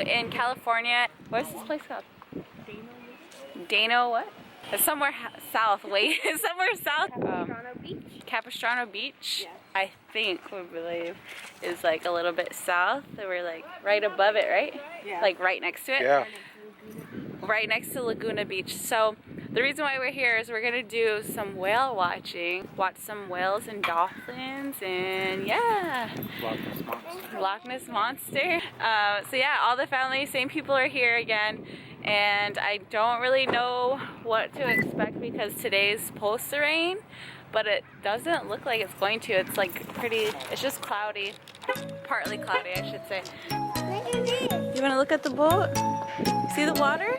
in California. What's this place called? Dano what? It's somewhere south. Wait, somewhere south. Capistrano Beach. Capistrano Beach. Yes. I think we believe is like a little bit south. We're like right above it, right? Yeah. Like right next to it. Yeah. Right next to Laguna Beach. So the reason why we're here is we're gonna do some whale watching, watch some whales and dolphins, and yeah, Loch Ness Monster. So yeah, all the family, same people are here again, and I don't really know what to expect because today's supposed to rain, but it doesn't look like it's going to. It's like pretty, it's just cloudy, partly cloudy I should say. You wanna look at the boat? See the water?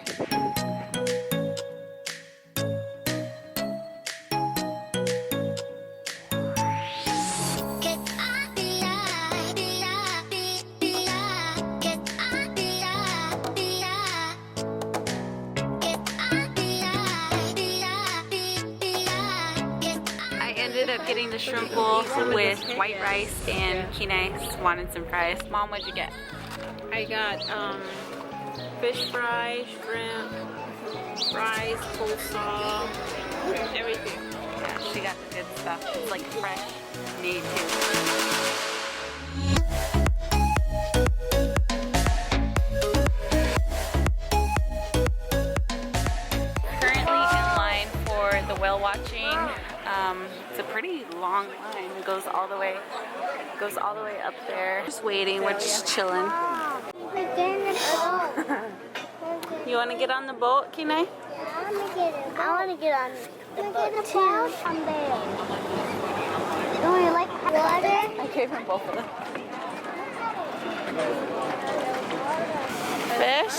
Getting the shrimp bowl with white rice and Kenai wanted some fries. Mom, what'd you get? I got fish fries, shrimp, fries, coleslaw, everything. Yeah, she got the good stuff. It's like fresh made too. Currently in line for the whale watching. It's a pretty long line. It goes all the way up there. Just waiting, we're just chilling. You want to get on the boat, Kenai? I want to get on the boat too. Don't you like water? I gave him both of them. Fish?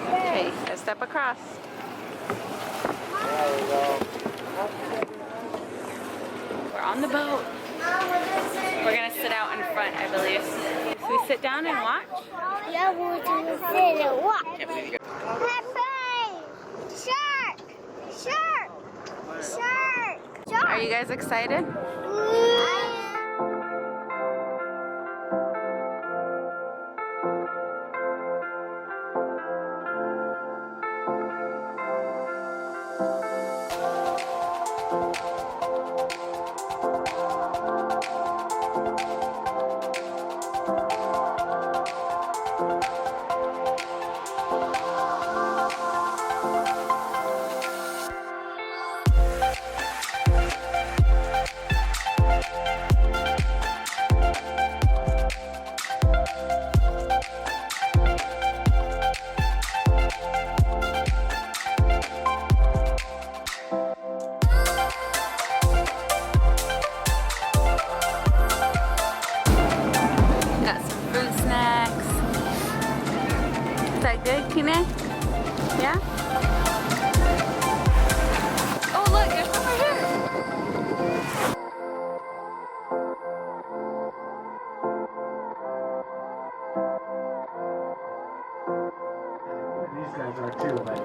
Okay, let's step across. We're on the boat. We're gonna sit out in front, I believe. So we sit down and watch? Yeah, we're gonna sit and watch. Shark! Shark! Shark! Shark! Are you guys excited? Good, Kenai? Yeah? Oh look, there's one right here! These guys are too, but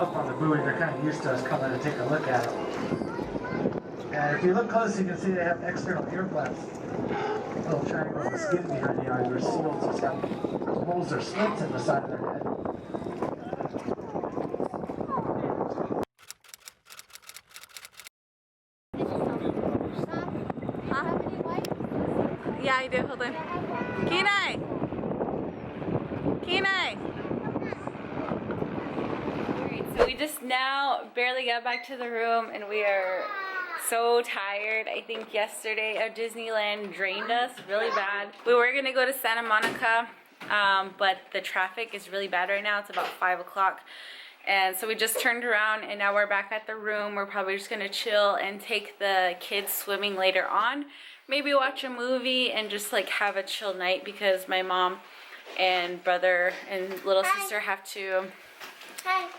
up on the buoy they're kind of used to us coming to take a look at them. And if you look close you can see they have external ear flaps. Little triangles of skin behind the eyes. They're seals, just got holes or slits in the side of their head. Huh? Yeah, I do. Hold on. Kenai! Kenai! Alright, so we just now barely got back to the room and we are so tired. I think yesterday Disneyland drained us really bad. We were gonna go to Santa Monica, but the traffic is really bad right now. It's about 5 o'clock. And so we just turned around and now we're back at the room. We're probably just gonna chill and take the kids swimming later on. Maybe watch a movie and just like have a chill night because my mom and brother and little sister have to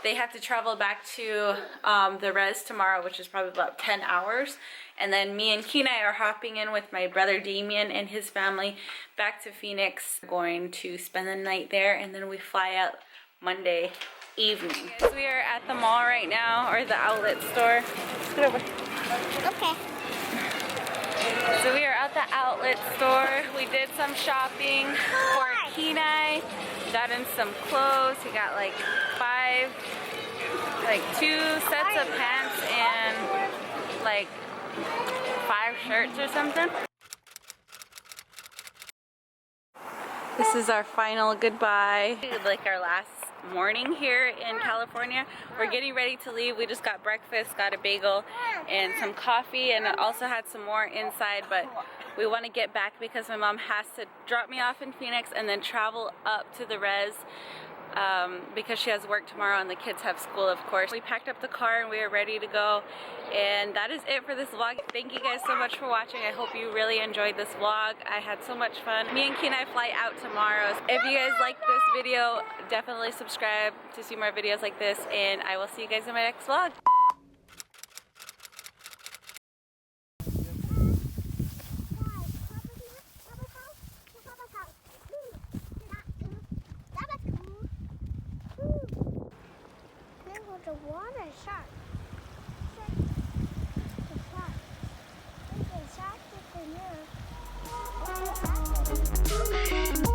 They have to travel back to the res tomorrow, which is probably about 10 hours. And then me and Kenai are hopping in with my brother Damien and his family back to Phoenix. We're going to spend the night there and then we fly out Monday evening. So we are at the mall right now, or the outlet store. Let's get over. Okay. So we are at the outlet store. We did some shopping for Kenai. Got in some clothes. He got like 2 sets of pants and like 5 shirts or something. This is our final goodbye. Like our last morning here in California. We're getting ready to leave. We just got breakfast, got a bagel and some coffee, and I also had some more inside, but we want to get back because my mom has to drop me off in Phoenix and then travel up to the res because she has work tomorrow and the kids have school, of course. We packed up the car and we are ready to go, and that is it for this vlog. Thank you guys so much for watching. I hope you really enjoyed this vlog. I had so much fun. Me and Kenai fly out tomorrow. If you guys like this video, definitely subscribe to see more videos like this, and I will see you guys in my next vlog. The water shark. The shark is in there.